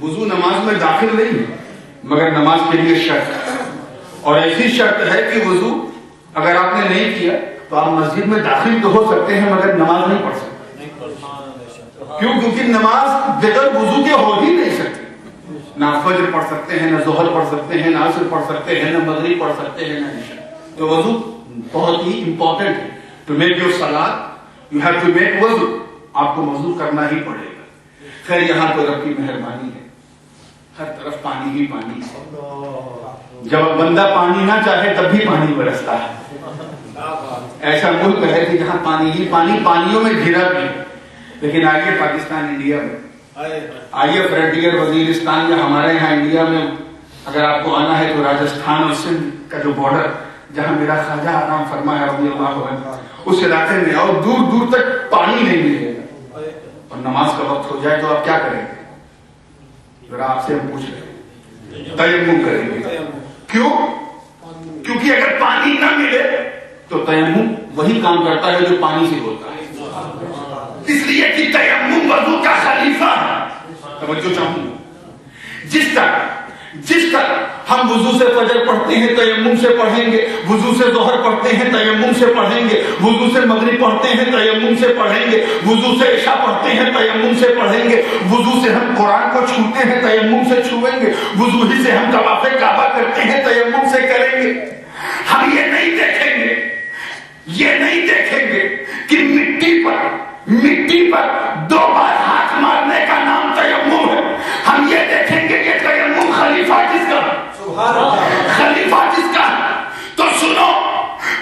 وضو نماز میں داخل نہیں ہے، مگر نماز کے لیے شرط ہے، اور ایسی شرط ہے کہ وضو اگر آپ نے نہیں کیا تو آپ مسجد میں داخل تو ہو سکتے ہیں مگر نماز نہیں پڑھ سکتے۔ کیوں؟ کیونکہ نماز بغیر وضو کے ہو ہی نہیں سکتی۔ نہ فجر پڑھ سکتے ہیں، نہ ظہر پڑھ سکتے ہیں، نہ عصر پڑھ سکتے ہیں، نہ مغرب پڑھ سکتے ہیں، نہ عشاء۔ تو وضو بہت ہی امپورٹنٹ ہے۔ ٹو میک یور صلاۃ یو ہیو ٹو میک وضو، آپ کو وضو کرنا ہی پڑے گا۔ خیر یہاں تو رب کی مہربانی ہے، ہر طرف پانی ہی پانی ہے۔ جب بندہ پانی نہ چاہے تب بھی پانی برستا ہے۔ ایسا ملک ہے کہ جہاں پانی ہی پانی، پانیوں میں گھرا بھی ہے۔ لیکن آئیے پاکستان انڈیا میں، آئیے فرنٹیئر وزیرستان یا ہمارے یہاں انڈیا میں اگر آپ کو آنا ہے تو راجستھان اور سندھ کا جو بارڈر جہاں میرا خواجہ آرام فرما ہے رضی اللہ عنہ، اس علاقے میں اور دور دور تک پانی نہیں ملے گا، اور نماز کا وقت ہو جائے تو آپ کیا کریں گے؟ ذرا آپ سے ہم پوچھ رہے ہیں، تیمم کریں گے۔ کیوں؟ کیونکہ اگر پانی نہ ملے تو تیمم وہی کام کرتا ہے جو پانی سے ہوتا ہے، اس لیے کہ تیمم وضو کا خلیفہ ہے۔ توجہ چاہوں گا، جس طرح ہم وضو سے فجر پڑھتے ہیں تیمم سے پڑھیں گے، وضو سے ظہر پڑھتے ہیں تیمم سے پڑھیں گے، وضو سے مغرب پڑھتے ہیں تیمم سے پڑھیں گے، وضو سے عشاء پڑھتے ہیں تیمم سے پڑھیں گے، وضو سے ہم قرآن کو چھوتے ہیں تیمم سے چھوئیں گے، وضو ہی سے ہم طواف کعبہ کرتے ہیں تیمم سے کریں گے۔ ہم یہ نہیں دیکھیں گے کہ مٹی پر 2 بار ہاتھ مارنے کا نام تیمم ہے۔ ہم یہ دیکھیں گے کہ تیمم خلیفہ کس کا تو سنو،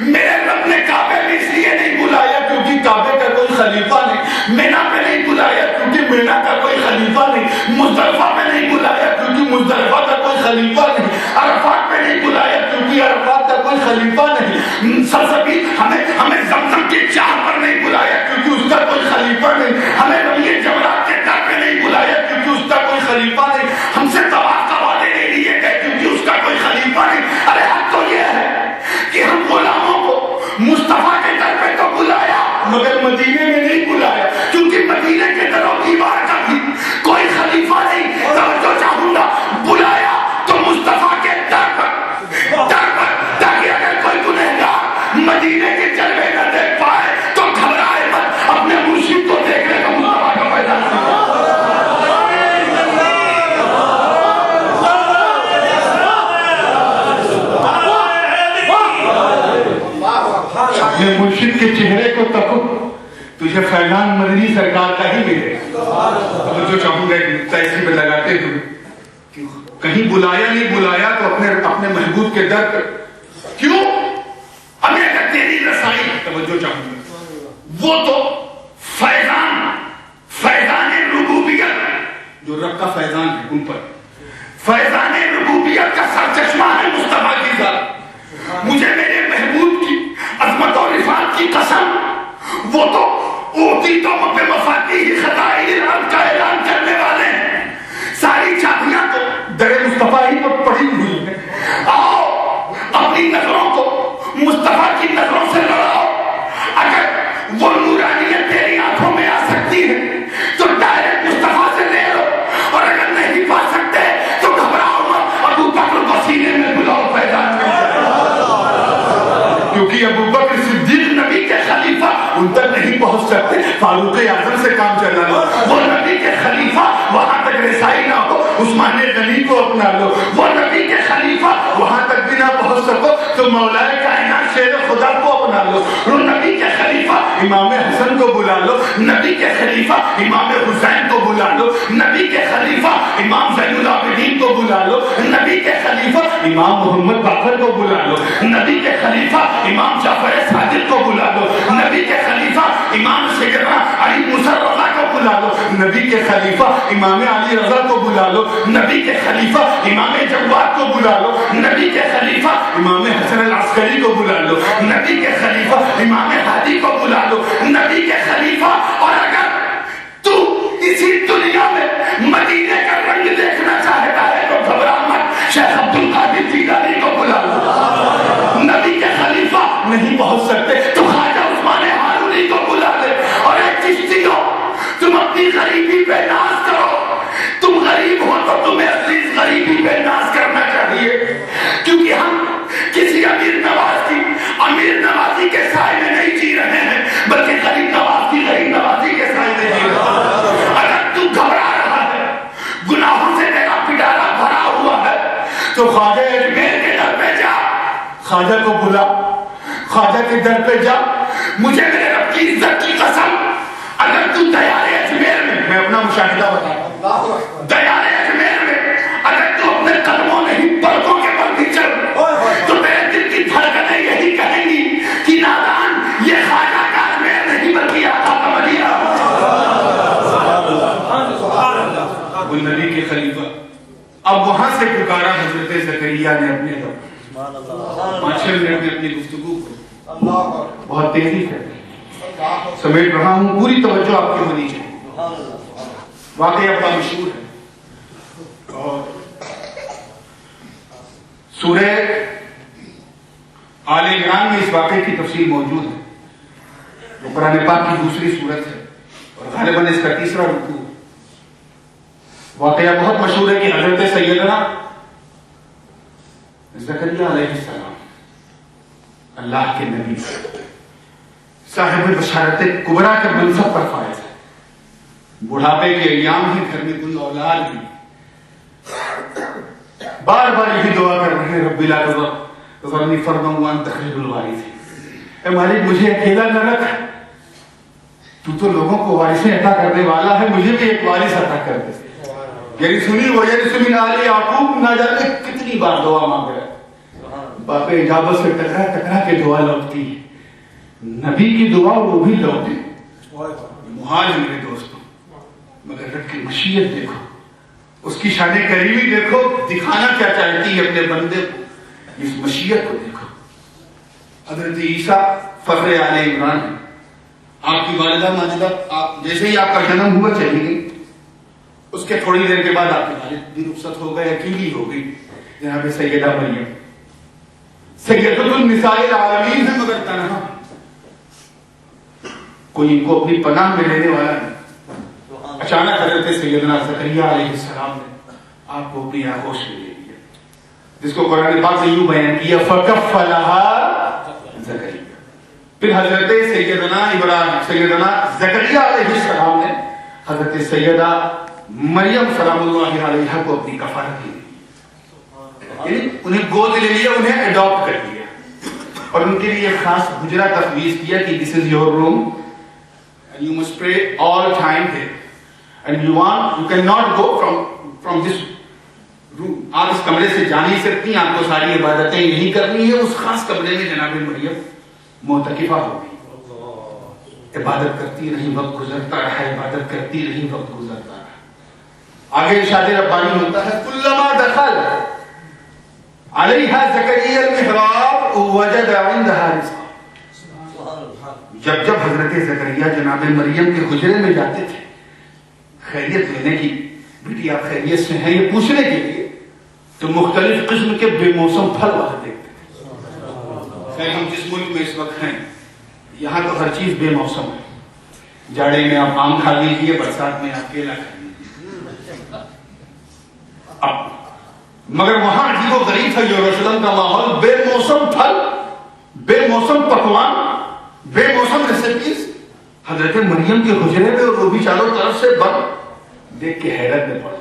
میرے رب نے کعبے میں اس لیے نہیں بلایا کیونکہ کعبے کا کوئی خلیفہ نہیں، مینا پہ نہیں بلایا کیونکہ مینا کا کوئی خلیفہ نہیں، مزدلفہ پہ نہیں بلایا کیونکہ مزدلفہ کا کوئی خلیفہ نہیں، عرفات پہ نہیں بلایا کیونکہ عرفات کا کوئی خلیفہ نہیں، سرزمین ہمیں زمزم کی چاہ پر نہیں بلایا کیونکہ اس کا کوئی خلیفہ نہیں، ہمیں رمی جمرات کے در پہ نہیں بلایا کیونکہ اس کا کوئی خلیفہ نہیں، ہم سے طواف کا وعدے نہیں لیے گئے کیونکہ اس کا کوئی خلیفہ نہیں۔ ارے حق تو یہ ہے کہ ہم غلاموں کو مصطفیٰ کے در پہ تو بلایا مگر مدینے میں نہیں بلایا، کیونکہ مدینے کے در و دیوار کا بھی کوئی خلیفہ نہیں۔ توجہ چاہوں گا، بلایا تو مصطفیٰ کے در پر تاکہ اگر کوئی گنہگار مدینے کے جلوے نہ دیکھ پائے تو گھبرائے مت، اپنے مرشد کو دیکھنے کا مصطفیٰ کا پیدا اپنے مرشد کے چہرے کو تکو، تجھے فیضان مدنی سرکار کا ہی ملے گا۔ جو چاہوں گا ایسی پہ لگاتے ہوئے کہیں بلایا نہیں بلایا تو اپنے محبوب کے در پر کیوں؟ ہمیں اگر تیری رسائی توجہ چاہوں گا، وہ تو فیضان ربوبیت جو رب کا فیضان ہے ان پر، فیضان ربوبیت کا سرچشمہ ہے مصطفیٰ کی ذات۔ مجھے میرے محبوب کی عظمت اور رفعت کی قسم، وہ تو اوتی تو بے مفاتیح خزائن الارض کا اعلان کرنے والے ہیں، ساری چابیاں تو در مصطفیٰ ہی پر پڑی ہوئی ہیں۔ آؤ اپنی نظروں کو مصطفیٰ کی نظروں سے لڑاؤ، اگر وہ نورانیت تیری آنکھوں میں آ سکتی ہے تو ڈائریکٹ مصطفیٰ سے لے لو، اور اگر نہیں پا سکتے تو گھبراؤ مت، ابو بکر کو سینے میں بلاؤ فیضان میں، کیونکہ ابو بکر صدیق نبی کے خلیفہ ان تک نہیں پہنچ سکتے، فاروق اعظم سے کام چلا لو، وہ نبی کے خلیفہ وہاں تک رسائی نہ ہو عثمان غنی کو اپنا لو، وہ نبی کے خلیفہ وہاں تک بھی نہ پہنچ سکو تو مولا کائنات شیر خدا کو اپنا لو، نبی کے خلیفہ امام حسن کو بلا لو، نبی کے خلیفہ امام حسین کو بلا لو، نبی کے خلیفہ امام زین العابدین کو بلا لو، نبی کے خلیفہ امام محمد باقر کو بلا لو، نبی کے خلیفہ امام جعفر صادق کو بلا لو، نبی کے خلیفہ امام سیدنا علی موسیٰ رضا کو بلا لو، نبی کے خلیفہ امام علی رضا کو بلا لو، نبی کے خلیفہ امام جواد کو بلا لو، نبی کے خلیفہ امام حسن العسکری کو بلا لو، نبی کے خلیفہ امام ہادی کو بلا لو، نبی کے خلیفہ. اور اگر تو اسی دنیا میں مدینے کا رنگ دیکھنا چاہتا ہے تو گھبرا مت، شیخ عبد القادر جیلانی کو بلا لو. نبی کے خلیفہ نہیں پہنچ سکتے تو خواجہ عثمان ہارونی کو بلا لے. اور ایک چشتی ہو، تم اپنی غریبی پہ ناز کرو، تم غریب ہو تو تمہیں اپنی غریبی پہ ناز کرنا چاہیے، کیونکہ ہم کسی امیر نوازی کے سائے میں نہیں جی رہے ہیں، بلکہ غریب نوازی کے سائے میں جی رہے ہیں. اگر تو گھبرا رہا ہے، گناہوں سے تیرا پٹارا بھرا ہوا ہے، تو خواجہ اجمیر کے در پہ جا، خواجہ کو بلا، خواجہ کے در پہ جا. مجھے میرے رب کی عزت کی قسم، اگر تو دیار اجمیر میں اپنا مشاہدہ بتاؤں، دیار اجمیر میں اگر تو اپنے قدموں نہیں پلکوں کے بل بھی چل تو میرے دل کی دھڑکنیں یہی کہیں گی کہ نادان یہ خواجہ کا اجمیر نہیں بلکہ آقا کا مدینہ. وہ نبی کے خلیفہ اب وہاں سے پکارا حضرت زکریا نے اپنے رب. 5 منٹ میں اپنی گفتگو کو بہت تیزی سے سمیٹ رہا ہوں، پوری توجہ آپ کی ہونی چاہیے. واقعہ بڑا مشہور ہے اور سورہ آل عمران میں اس واقعے کی تفصیل موجود ہے. وہ قرآن پاک کی دوسری سورت ہے اور غالباً اس کا تیسرا رکوع ہے. واقعہ بہت مشہور ہے کہ حضرت سیدنا زکریا علیہ السلام اللہ کے نبی صاحب بشارت کبریٰ کے منصب پر فائز ہے. بڑھاپے کے ایام ہی گھر میں کوئی اولاد بھی بار بار یہی دعا کر رہے ہیں، رب لا تذرنی فردا وانت خیر الوارثین. اے مالک مجھے اکیلا نہ رکھ، تو لوگوں کو وارثیں عطا کرنے والا ہے، مجھے بھی ایک وارث عطا کر دے. یعنی سنی وَيَرِثُ مِنْ آلِ یعقوب، نہ جانے کتنی بار دعا مانگ رہا ہے، باپ اجابت سے ٹکرا کے دعا لوٹتی ہے. نبی کی دعا وہ بھی لوٹی. محال ہے میرے دوستوں، مگر رب کی مشیت دیکھو، اس کی شان کریمی دیکھو، دکھانا کیا چاہتی ہے اپنے بندے کو، اس مشیت کو دیکھو. حضرت عیسیٰ فخر آل عمران ہے. آپ کی والدہ ماجدہ جیسے ہی آپ کا جنم ہوا چلی گئی، اس کے تھوڑی دیر کے بعد آپ کے والد بھی رخصت ہو گئے، اکیلی ہو گئی. جناب سیدہ مریم سیدۃ النساء العالمین ہے، مگر تنہا، کوئی ان کو اپنی پناہ میں لینے والا نہیں. اچانک حضرت سیدنا زکریا علیہ السلام نے آپ کو اپنی آغوش میں لے لیا، جس کو قرآن پاک نے یوں بیان کیا فَكَفَّلَهَا زکریا. پھر حضرت سیدنا زکریا علیہ السلام نے حضرت سیدہ مریم سلام اللہ علیہا کو اپنی کفالت دی، یعنی انہیں گود لے لیا، انہیں اڈاپٹ کر لیا اور ان کے لیے خاص حجرہ تفویض کیا کہ this is your room and you must pray all time here and you cannot go from this room. آپ اس کمرے سے جا نہیں سکتی، آپ کو ساری عبادتیں یہی کرنی ہے. اس خاص کمرے میں جناب مریم معتکفہ ہو گئی، عبادت کرتی رہی، وقت گزرتا رہا، عبادت کرتی رہی، وقت گزرتا رہا. آگے ارشاد ربانی ہوتا ہے کلما دخل علیہا زکریا المحراب وجد عندہا رزقا. جب جب حضرت زکریا جناب مریم کے حجرے میں جاتے تھے خیریت لینے کی، بیٹی آپ خیریت سے ہیں یہ پوچھنے کے لیے، تو مختلف قسم کے بے موسم پھل وہاں دیکھتے تھے. خیر ہم جس ملک میں اس وقت ہیں یہاں تو ہر چیز بے موسم ہے. جاڑے میں آپ آم کھا لیجیے، برسات میں آپ کیلا کھا لیجیے. مگر وہاں عجیب و غریب تھا یروشلم کا ماحول، بے موسم پھل، بے موسم پکوان، بے موسم ریسیپیز. حضرت مریم کے حجرے میں اور وہ بھی چاروں طرف سے بند دیکھ کے حیرت میں پڑ گئے.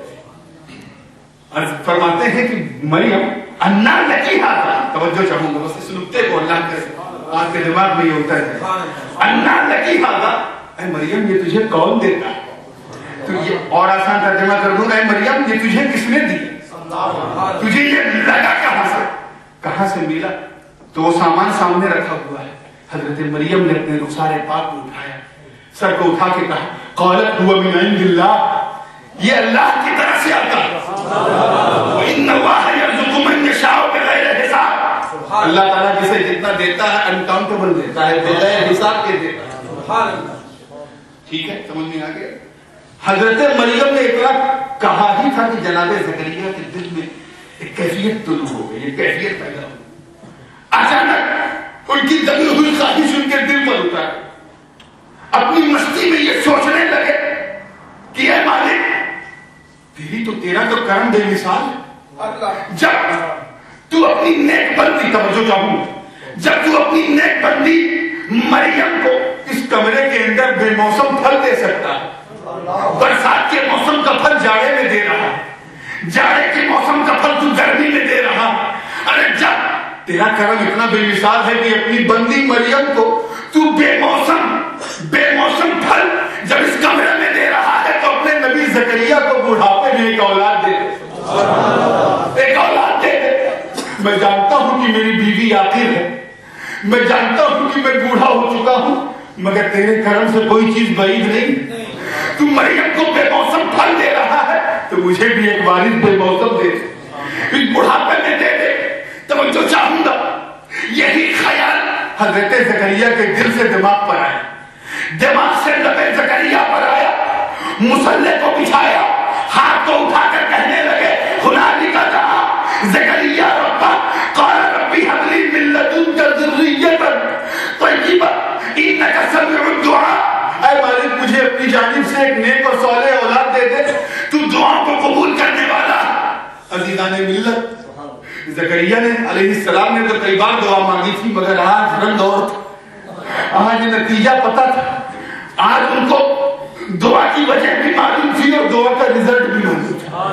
فرماتے ہیں کہ مریم انا لکی ہاتھا، توجہ چاہوں گا بس اس نقطے کو اللہ کرے، آپ کے دماغ میں یہ ہوتا ہے انا لکی ھذا، اے مریم یہ تجھے کون دیتا ہے؟ تو یہ اور آسان ترجمہ کر دوں، اے مریم یہ تجھے کس نے دی؟ تجھے یہ لگا کہاں سے ملا؟ تو وہ سامان سامنے رکھا ہوا ہے. حضرت مریم نے اپنے رخسار پاک کو اٹھایا، سر کو اٹھا کے کہا قالت هو من عند اللہ، یہ اللہ کی طرف سے آتا ہے. وَإِنَّ اللَّهَ يَرْزُقُ مَن يَشَاءُ بِغَيْرِ حِسَابٍ، اللہ تعالیٰ جسے جتنا دیتا ہے انکاؤنٹیبل دیتا ہے، بغیر حساب کے دیتا ہے. ٹھیک ہے، سمجھ میں آ گیا؟ حضرت مریم نے اتنا کہا ہی تھا کہ جناب زکریا کے دل میں ایک کیفیت طلوع ہو گئی، ایک کیفیت پیدا ہو گئی. اچانک ان کی دبی ہوئی خواہش ان کے دل پر اتاری. اپنی مستی میں یہ سوچنے لگے کہ اے مالک تیرا تو کرم بے مثال ہے. جب تو اپنی نیک بندی، توجہ چاہوں، جب تو اپنی نیک بندی مریم کو اس کمرے کے اندر بے موسم پھل دے سکتا ہے، برسات کے موسم کا پھل جاڑے میں دے رہا ہے، جاڑے کے موسم کا پھل تو گرمی میں دے رہا ہے. ارے جب تیرا کرم اتنا بے مثال ہے کہ اپنی بندی مریم کو تو بے موسم پھل جب اس کمرے میں دے رہا ہے، تو اپنے نبی زکریا کو بڑھاپے میں ایک اولاد دے دے، ایک اولاد دے دے. میں جانتا ہوں کہ میری بیوی عاقر ہے، میں جانتا ہوں کہ میں بوڑھا ہو چکا ہوں، مگر تیرے کرم سے کوئی چیز بعید نہیں. تو مریم کو بے موسم پھل دے رہا ہے تو مجھے بھی ایک وارث بے موسم دے دے، اس بڑھاپے میں دے دے. توجہ چاہوں گا، یہی خیال حضرت زکریا کے دل سے دماغ پر آیا، دماغ سے لبے زکریا پر آیا. مصلے کو بچھایا، ہاتھ کو اٹھا کر کہنے لگے ہنالک دعا زکریا ربہ قال ربی ھب لی من لدنک ذریۃ طیبہ انک سمیع الدعاء. اے مالک مجھے اپنی جانب سے ایک نیک اور صالح اولاد دے دے، تو دعا کو قبول کرنے والا. عزیزان ملت، زکریا نے علیہ السلام نے تو کئی بار دعا مانگی تھی، مگر آج رنگ اور آج نتیجہ پتا تھا. آج ان کو دعا کی وجہ بھی معلوم تھی اور دعا کا رزلٹ بھی معلوم تھا.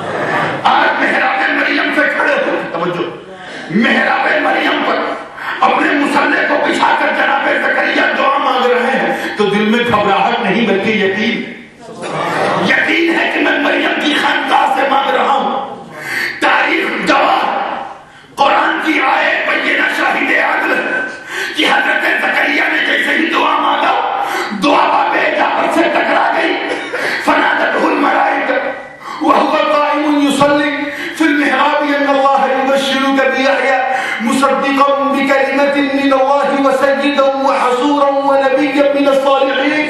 آج محراب مریم سے کھڑے ہو، توجہ، محراب مریم پر اپنے مصلے کو بچھا کر جناب زکریا دعا مانگ رہے ہیں تو دل میں گھبراہٹ نہیں بلکہ یقین ہے کہ میں مریم کی خانقاہ سے مانگ رہا ہوں. تاریخ گواہ، قرآن کی آیت بینہ شاہد عدل کہ حضرت زکریا نے جیسے ہی دعا مانگا، دعا باب اجابت سے ٹکرا گئی. فنادته الملائکہ وهو قائم يصلي في المحراب ان الله يبشرك بيحيى مصدقا بكلمة من الله وسيدا وحصورا ونبيا من الصالحين.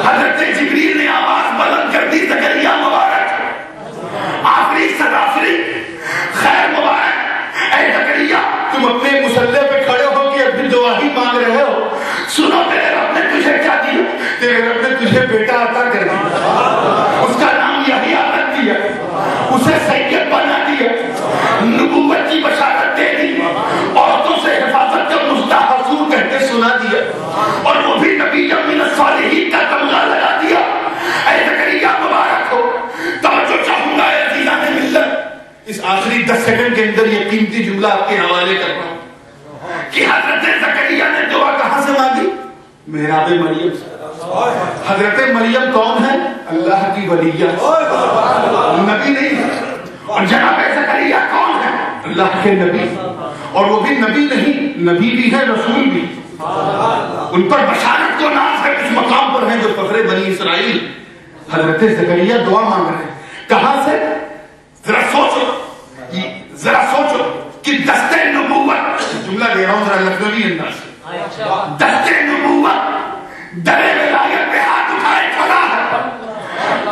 حضرت جبریل نے آواز بلند کر دی، زکریا مبارک، آخری صدافری خیر مبارک. اے زکریا تم اپنے مصلے پہ کھڑے ہو کے اپنی دعا ہی مانگ رہے ہو. سنو تیرے رب نے تجھے کیا دیا، تیرے رب نے تجھے بیٹا عطا کر دیا، اس کا نام یحییٰ رکھ دیا، اسے سید بنا دیا، نبوت کی بشارت دے دی، عورتوں سے حفاظت کا مصداق حصور کہہ کے سنا دیا، اور وہ بھی نبی من الصالحین کا تمغہ لگا دیا. اے زکریا مبارک ہو. توجہ چاہوں گا اے عزیزان ملت، اس آخری 10 سیکنڈ کے اندر یہ قیمتی جملہ آپ کے حوالے کر رہا ہوں کہ حضرت زکریا نے دعا کہاں سے مانگی؟ محراب مریم سے. حضرت مریم کون ہے؟ اللہ کی ولیہ، نبی نہیں. اور جناب زکریا کون ہے؟ اللہ کے نبی، اور وہ بھی نبی نہیں، نبی بھی ہے رسول بھی. ان پر بشارت کو ناز ہے، اس مقام پر ہیں جو فخر بنی اسرائیل. حضرت زکریا دعا مانگ رہے ہیں کہاں سے؟ ذرا سوچو کہ دستے نبوت، جملہ دے رہا ہوں ذرا لفظی انداز سے، دستے نبوت درے ولایت پہ ہاتھ اٹھائے کھڑا ہے،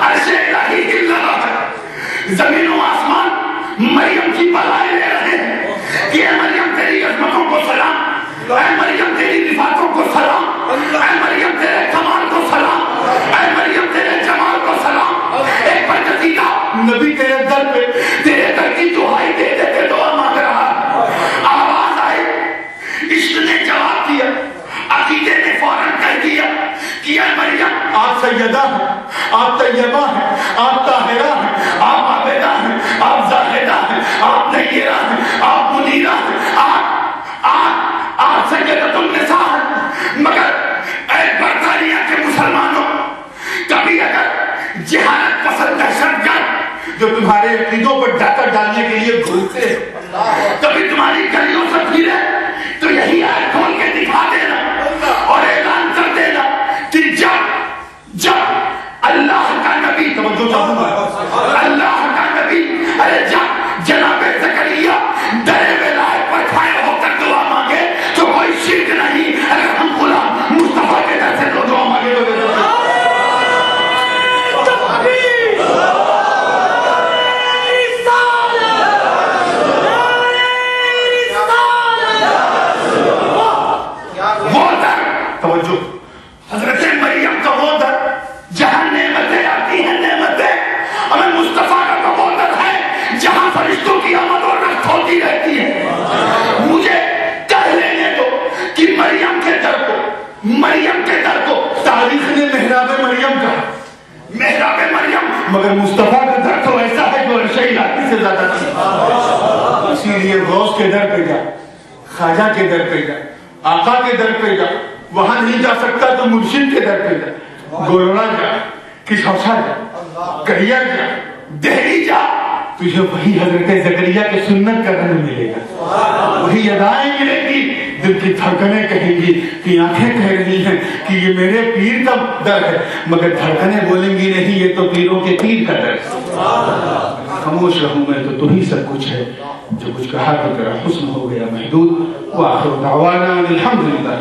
عرش الہی ہل رہا ہے، زمین و آسمان مریم کی بلائیں لے رہے ہیں کہ اے مریم تیری عظمتوں کو سلام، اے مریم تیری رفاتوں کو سلام، اے مریم تیرے کمال کو سلام، اے مریم تیرے جمال کو سلام. ایک برگزیدہ نبی تیرے در پہ تیرے در کی دعائی دے دے کے دعا مانگ رہا ہے. آواز آئی، عشق نے جواب دیا، عقیدے نے فوراً کہہ دیا کہ اے مریم آپ سیدہ ہیں، آپ طیبہ ہیں، آپ طاہرہ ہیں، آپ عابدہ ہیں، آپ زاہدہ ہیں، آپ نیرہ ہیں، آپ منیرہ ہیں، آپ سیدہ پر ڈاکہ ڈالنے کے لیے گھومتے ہیں. کبھی تمہاری گلیوں سے پھرے تو یہی آیت کھول کے دکھا دینا اور اعلان کر دینا کہ جب اللہ کا نبی, توجہ چاہوں گا, اللہ کا نبی, ارے جب جناب زکریا درے ولایت پر کھڑے ہو کر دعا مانگے تو کوئی شرک نہیں. اگر ہم غلام مصطفیٰ کے در سے تو دعا مانگے تو توجہ, حضرت مریم کا وہ در جہاں نعمتیں آتی ہیں, نعمتیں, ہمیں مصطفیٰ کا تو وہ در ہے جہاں فرشتوں کی آمد اور رفت ہوتی رہتی ہے. مجھے کہہ لینے دو کہ مریم کے در کو تاریخ نے محراب مریم کہا, محراب مریم, مگر مصطفیٰ کا در تو ایسا ہے جو عرش الہی سے زیادہ تھا. اسی لیے غوث کے در پہ جا, خواجہ کے در پہ جا, آقا کے در پہ جا, وہاں نہیں جا سکتا تو مرشد کے در پہ جا, گورڑا جا, کشوسا جا, کڑیا جا, دہلی جا, تجھے وہی حضرت زکریا کی سنت کا رنگ ملے گا, وہی ادائیں ملے گی, دل کی دھڑکنیں کہیں گی کہ آنکھیں کہہ رہی ہیں کہ یہ میرے پیر کا در ہے, مگر دھڑکنیں بولیں گی نہیں یہ تو پیروں کے پیر کا در ہے. خاموش رہوں میں تو ہی سب کچھ ہے, جو کچھ کہا تو تیرا حسن ہو گیا محدود. وآخر دعوانا الحمدللہ.